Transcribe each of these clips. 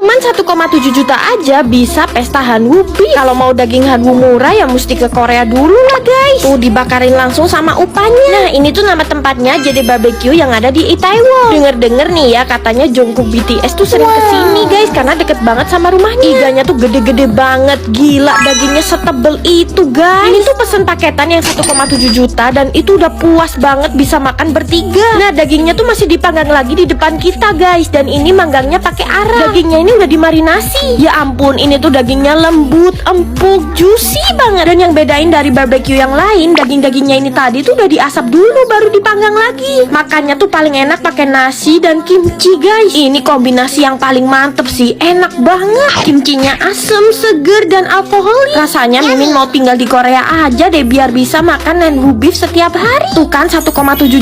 Cuman 1,7 juta aja bisa pesta hanwoo beef. Kalau mau daging hanwoo murah ya mesti ke Korea dulu lah guys. Tuh dibakarin langsung sama upahnya. Nah ini tuh nama tempatnya JD Barbecue yang ada di Itaewon. Denger-denger nih ya katanya Jungkook BTS tuh sering kesini guys karena deket banget sama rumahnya. Iganya tuh gede-gede banget. Gila dagingnya setebel itu guys. Ini tuh pesen paketan yang 1,7 juta dan itu udah puas banget bisa makan bertiga. Nah dagingnya tuh masih dipanggang lagi di depan kita guys. Dan ini manggangnya pakai arang. Dagingnya ini udah dimarinasi. Ya ampun ini tuh dagingnya lembut, empuk, juicy banget. Dan yang bedain dari barbecue yang lain, daging-dagingnya ini tadi tuh udah diasap dulu baru dipanggang lagi. Makannya tuh paling enak pakai nasi dan kimchi guys. Ini kombinasi yang paling mantep sih. Enak banget. Kimchinya asem, seger dan alkoholik. Rasanya Mimin mau tinggal di Korea aja deh biar bisa makan hanwoo beef setiap hari. Tuh kan 1,7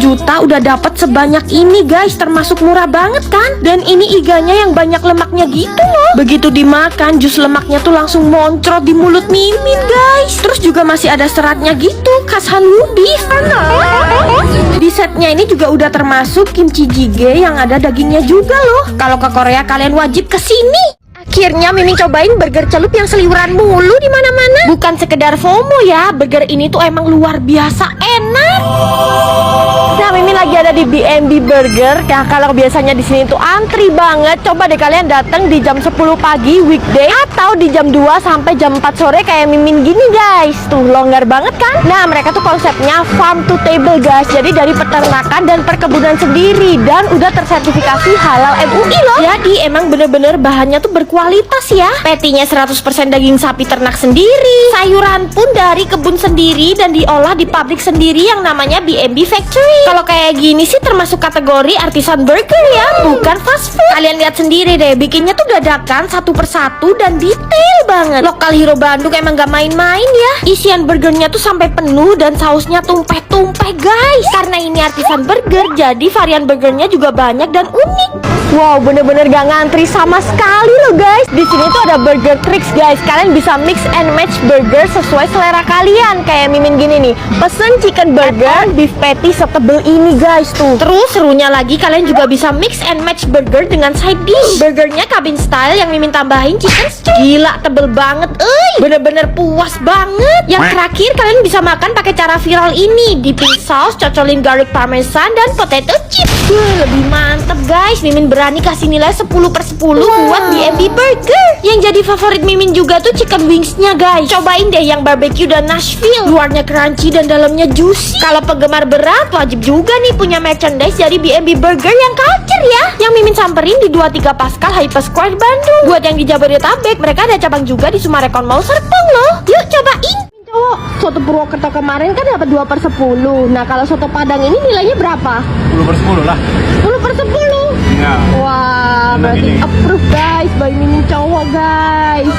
juta udah dapat sebanyak ini guys. Termasuk murah banget kan. Dan ini iganya yang banyak lemaknya gitu loh. Begitu dimakan jus lemaknya tuh langsung moncrot di mulut Mimin guys. Terus juga masih ada seratnya gitu khas hanwoo beef. Di setnya ini juga udah termasuk kimchi jjigae yang ada dagingnya juga loh. Kalau ke Korea kalian wajib kesini. Akhirnya Mimin cobain burger celup yang seliweran mulu di mana-mana. Bukan sekedar FOMO ya, burger ini tuh emang luar biasa enak. Nah, Mimin lagi ada di B&B Burger. Ya, kalau biasanya di sini tuh antri banget. Coba deh kalian datang di jam 10 pagi weekday atau di jam 2 sampai jam 4 sore kayak Mimin gini guys. Tuh longgar banget kan? Nah, mereka tuh konsepnya farm to table guys. Jadi dari peternakan dan perkebunan sendiri dan udah tersertifikasi halal MUI loh. Jadi emang bener-bener bahannya tuh berkualitas ya. Patinya 100% daging sapi ternak sendiri. Sayuran pun dari kebun sendiri dan diolah di pabrik sendiri yang namanya B&B Factory. Kalau kayak gini sih termasuk kategori artisan burger ya, bukan fast food. Kalian lihat sendiri deh, bikinnya tuh dadakan satu persatu dan detail banget. Lokal hero Bandung emang gak main-main ya. Isian burgernya tuh sampai penuh dan sausnya tumpeh-tumpeh guys. Karena ini artisan burger, jadi varian burgernya juga banyak dan unik. Wow, bener-bener gak ngantri sama sekali loh guys. Di sini tuh ada burger tricks guys. Kalian bisa mix and match burger sesuai selera kalian. Kayak Mimin gini nih, pesen chicken burger, beef patty setebel ini guys tuh. Terus serunya lagi kalian juga bisa mix and match burger dengan side dish. Burgernya cabin style yang Mimin tambahin chicken steak. Gila tebel banget, bener-bener puas banget. Yang terakhir kalian bisa makan pakai cara viral ini, dipping sauce, cocolin garlic parmesan dan potato chips. Lebih mantep guys. Mimin berani kasih nilai 10/10 buat B&B Burger. Yang jadi favorit Mimin juga tuh chicken wingsnya guys. Cobain deh yang barbecue dan Nashville. Luarnya crunchy dan dalamnya juicy. Kalau penggemar berat wajib juga nih punya merchandise dari B&B Burger yang culture ya. Yang Mimin samperin di 23 Pascal Hyper Square Bandung. Buat yang di Jabodetabek, mereka ada cabang juga di Sumarekon Mall Serpong loh. Yuk cobain. Cowok, soto Purwokerto kemarin kan dapat 2/10. Nah kalau soto Padang ini nilainya berapa? 10/10 lah. 10/10. Ya. Wah, berarti approve guys, by Mimin cowok guys.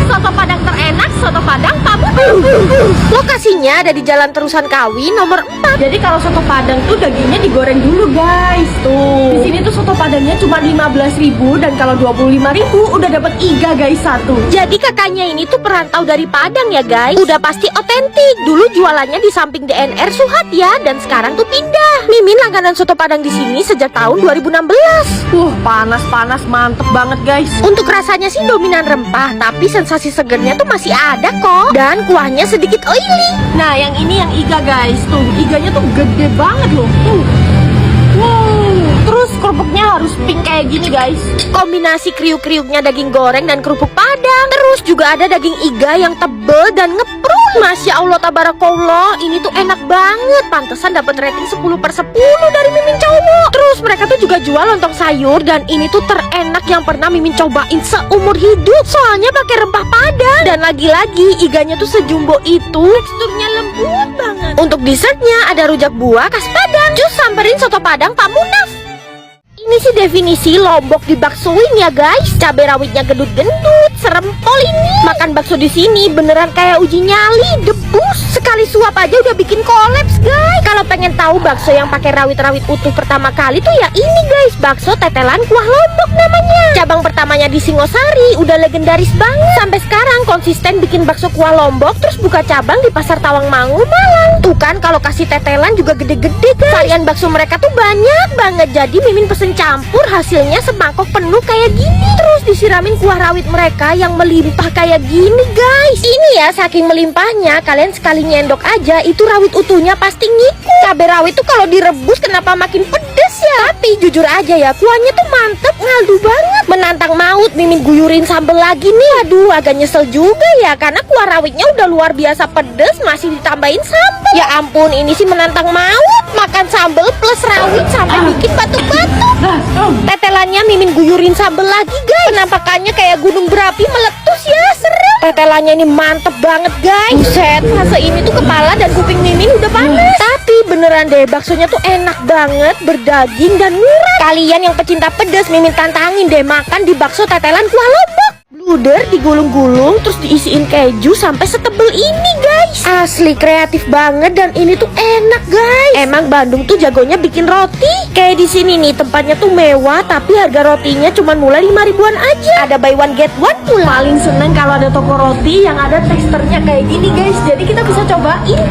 Soto Padang terenak, soto Padang Pamukas. Lokasinya ada di Jalan Terusan Kawi nomor 4. Jadi kalau soto Padang tuh dagingnya digoreng dulu guys. Tuh. Di sini tuh soto Padangnya cuma 15.000 dan kalau 25.000 udah dapat iga guys satu. Jadi kakaknya ini tuh perantau dari Padang ya guys. Udah pasti otentik. Dulu jualannya di samping DNR Suhat ya dan sekarang tuh pindah. Mimin langganan soto Padang di sini sejak tahun 2016. Panas-panas mantep banget guys. Untuk rasanya sih dominan rempah, tapi sensasi segernya tuh masih ada kok. Dan kuahnya sedikit oily. Nah yang ini yang iga guys. Tuh iganya tuh gede banget loh. Tuh. Wow. Terus kerupuknya harus pink kayak gini guys. Kombinasi kriuk-kriuknya daging goreng dan kerupuk Padang. Terus juga ada daging iga yang tebel dan ngeprul. Masya Allah tabarakallah, ini tuh enak banget. Pantesan dapat rating 10/10 dari Mimin cowok. Terus mereka tuh juga jual lontong sayur dan ini tuh terenak yang pernah Mimin cobain seumur hidup. Soalnya pakai rempah Padang dan lagi-lagi iganya tuh sejumbo itu. Teksturnya lembut banget. Untuk dessertnya ada rujak buah khas Padang. Jus samperin soto Padang Pak Munaf. Ini sih definisi Lombok dibaksoin ya guys. Cabai rawitnya gendut-gendut, serempol ini. Makan bakso di sini beneran kayak uji nyali, debus. Sekali suap aja udah bikin kolaps guys. Kalau pengen tahu bakso yang pakai rawit-rawit utuh pertama kali tuh ya ini guys, bakso tetelan kuah Lombok namanya. Cabang pertamanya di Singosari udah legendaris banget. Sampai sekarang konsisten bikin bakso kuah Lombok, terus buka cabang di Pasar Tawangmangu, Malang. Tuh kan kalau kasih tetelan juga gede-gede guys. Varian bakso mereka tuh banyak banget. Jadi Mimin pesen campur, hasilnya semangkok penuh kayak gini. Terus disiramin kuah rawit mereka yang melimpah kayak gini guys. Ini ya saking melimpahnya, kalian sekali nyendok aja itu rawit utuhnya pasti ngikut. Cabai rawit tuh kalau direbus kenapa makin pedes ya? Tapi jujur aja ya, kuahnya tuh mantep, ngaldu banget. Menantang maut Mimin guyurin sambel lagi nih. Aduh agak nyesel juga ya, karena kuah rawitnya udah luar biasa pedes, masih ditambahin sambal. Ya ampun, ini sih menantang maut. Makan sambel plus rawit sampai bikin batuk-batuk. Tetelannya Mimin guyurin sambel lagi guys. Penampakannya kayak gunung berapi meletus ya, serem. Tetelannya ini mantep banget guys. Buset, fase ini tuh kepala dan kuping Mimin udah panas. Tapi beneran deh, baksonya tuh enak banget, berdaging dan murah. Kalian yang pecinta pedas, Mimin tantangin deh makan di bakso tetelan kuah Lombok. Bluder digulung-gulung terus diisiin keju sampai setebel ini guys. Asli kreatif banget dan ini tuh enak guys. Emang Bandung tuh jagonya bikin roti. Kayak di sini nih tempatnya tuh mewah tapi harga rotinya cuma mulai 5 ribuan aja. Ada buy one get one pula. Paling seneng kalau ada toko roti yang ada teksturnya kayak gini guys. Jadi kita bisa cobain.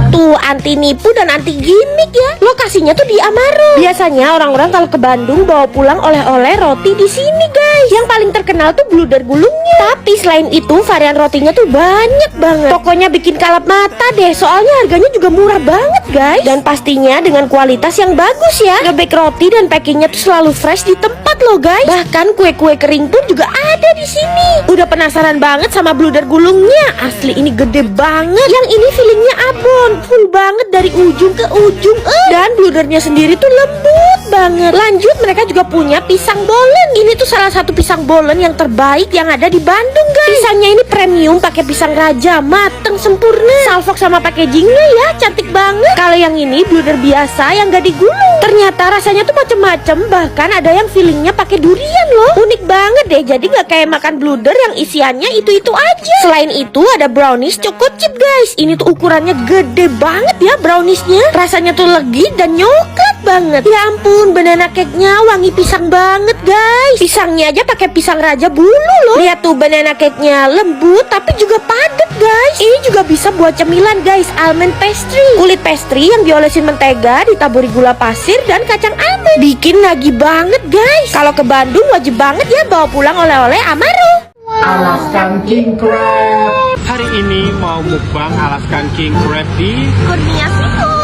Tuh anti nipu dan anti gimmick ya. Lokasinya tuh di Amaro. Biasanya orang-orang kalau ke Bandung bawa pulang oleh-oleh roti di sini guys. Yang paling terkenal tuh bluder gulungnya. Tapi selain itu varian rotinya tuh banyak banget. Tokonya bikin kalap mata deh. Soalnya harganya juga murah banget guys. Dan pastinya dengan kualitas yang bagus ya. Ngebek roti dan packingnya tuh selalu fresh di tempat loh guys. Bahkan kue-kue kering pun juga ada di sini. Udah penasaran banget sama bluder gulungnya. Asli ini gede banget. Yang ini feelingnya abon, full banget dari ujung ke ujung. Dan bludernya sendiri tuh lembut banget. Lanjut mereka juga punya pisang bolen. Ini tuh salah satu pisang bolen yang terbaik yang ada di Bandung guys. Pisangnya ini premium, pakai pisang raja, mateng sempurna. Salfok sama packagingnya ya cantik banget. Kalau yang ini bluder biasa yang gak digulung. Ternyata rasanya tuh macem-macem. Bahkan ada yang feelingnya pakai durian loh. Unik banget deh. Jadi gak kayak makan bluder yang isiannya itu-itu aja. Selain itu ada brownies choco chip guys. Ini tuh ukurannya gede banget ya browniesnya. Rasanya tuh legit dan nyoklat banget. Ya ampun, banana cake-nya wangi pisang banget guys. Pisangnya aja pakai pisang raja bulu loh. Lihat tuh banana cake-nya lembut tapi juga padat guys. Ini juga bisa buat cemilan guys, almond pastry. Kulit pastry yang diolesin mentega, ditaburi gula pasir dan kacang almond. Bikin nagih banget guys. Kalau ke Bandung wajib banget ya bawa pulang oleh-oleh Amaro. Alaskan King Crab. Hari ini mau mukbang Alaskan King Crab di Kurnia Seafood.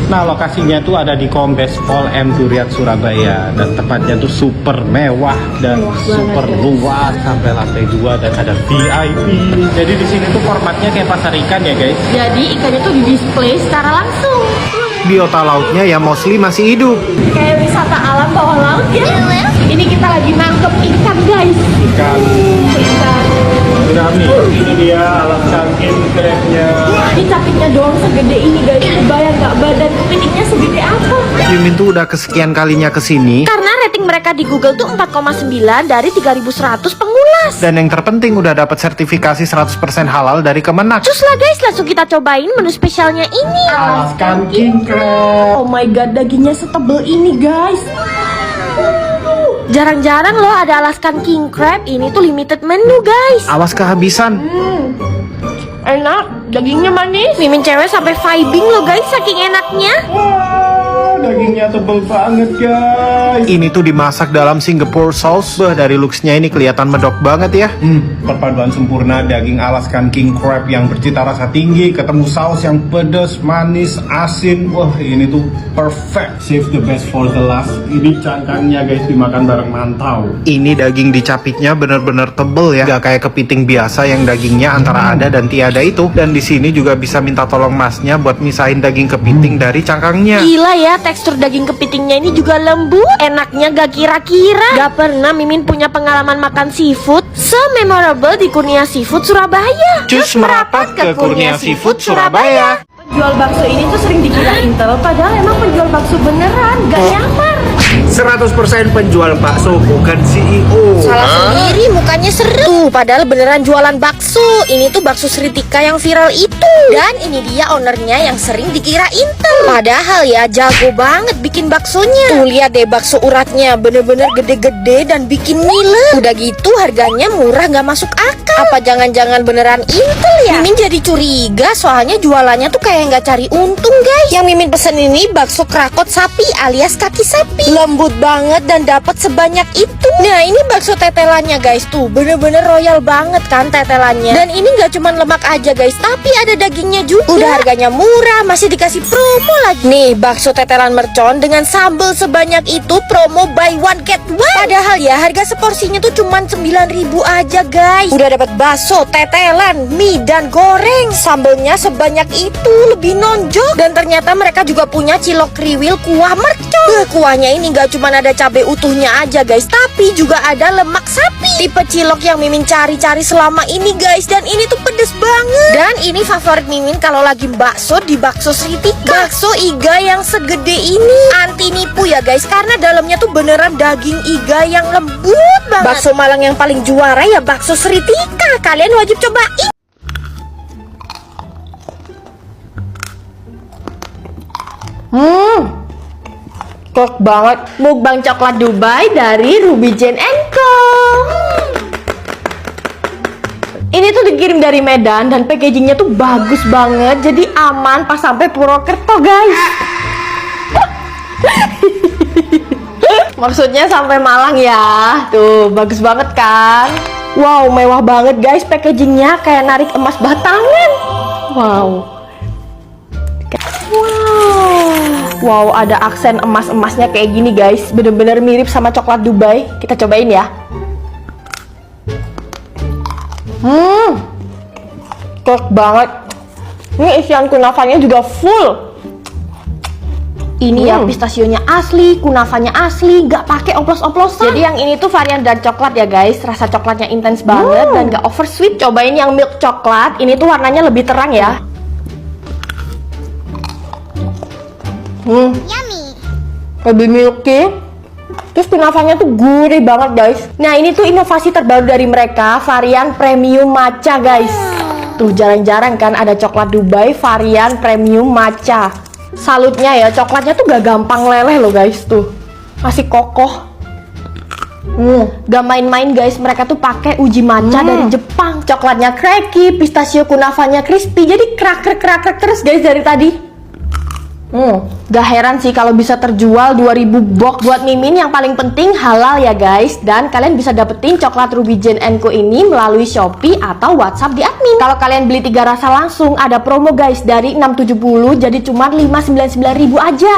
Nah lokasinya tuh ada di Kombes Pol M Duriat Surabaya. Dan tempatnya tuh super mewah dan super luas sampai lantai 2 dan ada VIP. Jadi di sini tuh formatnya kayak pasar ikan ya guys. Jadi ikannya tuh di display secara langsung. Biota lautnya ya mostly masih hidup. Kayak wisata alam bawah laut ya. Ini kita lagi nangkep ikan guys. Ikan gurami. Ini dia Alaskan King Crabnya. Ini capitnya doang segede ini guys. Bayang gak badan kepitingnya segede apa? Yumin tuh udah kesekian kalinya kesini. Karena rating mereka di Google tuh 4,9 dari 3.100 pengulas. Dan yang terpenting udah dapat sertifikasi 100% halal dari Kemenak. Cus lah guys, langsung kita cobain menu spesialnya ini. Alaskan King Crab. Oh my god, dagingnya setebel ini guys. Jarang-jarang loh ada Alaskan King Crab. Ini tuh limited menu guys. Awas kehabisan. Enak, dagingnya manis. Mimin cewek sampai vibing loh guys, saking enaknya. Dagingnya tebel banget guys. Ini tuh dimasak dalam Singapore sauce. Dari looksnya ini kelihatan medok banget ya. Perpaduan sempurna daging Alaskan King Crab yang bercita rasa tinggi ketemu saus yang pedas, manis, asin. Wah ini tuh perfect. Save the best for the last. Ini cangkangnya guys dimakan bareng mantau. Ini daging dicapitnya bener-bener tebel ya. Gak kayak kepiting biasa yang dagingnya antara ada dan tiada itu. Dan di sini juga bisa minta tolong masnya buat misahin daging kepiting dari cangkangnya. Gila ya, tekstur daging kepitingnya ini juga lembut. Enaknya gak kira-kira. Gak pernah Mimin punya pengalaman makan seafood se-memorable di Kurnia Seafood Surabaya. Cus merapat ke Kurnia Seafood Surabaya. Penjual bakso ini tuh sering dikira intel, padahal emang penjual bakso beneran, gak nyamar. 100% penjual bakso bukan CEO. Salah sendiri mukanya serem. Tuh, padahal beneran jualan bakso. Ini tuh bakso Sritika yang viral itu. Dan ini dia ownernya yang sering dikira intel. Padahal ya jago banget bikin baksonya. Tuh lihat deh bakso uratnya, bener-bener gede-gede dan bikin ngiler. Udah gitu harganya murah nggak masuk akal. Apa jangan-jangan beneran intel ya? Mimin jadi curiga soalnya jualannya tuh kayak nggak cari untung guys. Yang Mimin pesen ini bakso krakot sapi alias kaki sapi. Lembut banget dan dapat sebanyak itu. Nah ini bakso tetelannya guys, tuh bener-bener royal banget kan tetelannya. Dan ini nggak cuman lemak aja guys, tapi ada dagingnya juga. Udah harganya murah, masih dikasih promo lagi. Nih bakso tetelan mercon dengan sambal sebanyak itu, promo buy one get one. Padahal ya harga seporsinya tuh cuman 9.000 aja guys. Udah dapat bakso, tetelan, mie dan goreng. Sambelnya sebanyak itu, lebih nonjok. Dan ternyata mereka juga punya cilok kriwil kuah mercon. Kuahnya ini nggak cuman ada cabai utuhnya aja guys, tapi juga ada lemak sapi. Tipe cilok yang Mimin cari-cari selama ini guys. Dan ini tuh pedes banget. Dan ini favorit Mimin kalau lagi bakso di bakso Sritika. Bakso iga yang segede ini. Anti nipu ya guys, karena dalamnya tuh beneran daging iga yang lembut banget. Bakso Malang yang paling juara ya bakso Sritika. Kalian wajib cobain. Kok banget. Mukbang coklat Dubai dari Ruby Jane & Co. Ini tuh dikirim dari Medan dan packagingnya tuh bagus banget, jadi aman pas sampai Purwokerto guys. Maksudnya sampai Malang ya. Tuh bagus banget kan. Wow, mewah banget guys, packagingnya kayak narik emas batangan. Wow. Wow, ada aksen emas-emasnya kayak gini guys. Bener-bener mirip sama coklat Dubai. Kita cobain ya. Kok banget. Ini isian kunafanya juga full. Ini ya pistasionya asli, kunafanya asli, nggak pakai oplos-oplosan. Jadi yang ini tuh varian dark coklat ya guys. Rasa coklatnya intens banget dan nggak over sweet. Cobain yang milk coklat. Ini tuh warnanya lebih terang ya. Yummy. Lebih milky. Terus kunafanya tuh gurih banget guys. Nah ini tuh inovasi terbaru dari mereka, varian premium matcha guys. Tuh jarang-jarang kan ada coklat Dubai varian premium matcha. Salutnya ya, coklatnya tuh gak gampang leleh loh guys. Tuh masih kokoh. Gak main-main guys, mereka tuh pakai uji matcha dari Jepang. Coklatnya cracky, pistachio kunafanya crispy. Jadi kraker terus guys dari tadi. Gak heran sih kalau bisa terjual 2000 box. Buat Mimin yang paling penting halal ya guys. Dan kalian bisa dapetin coklat Ruby Jane & Co ini melalui Shopee atau WhatsApp di admin. Kalau kalian beli 3 rasa langsung ada promo guys, dari 670 jadi cuma 599.000 aja.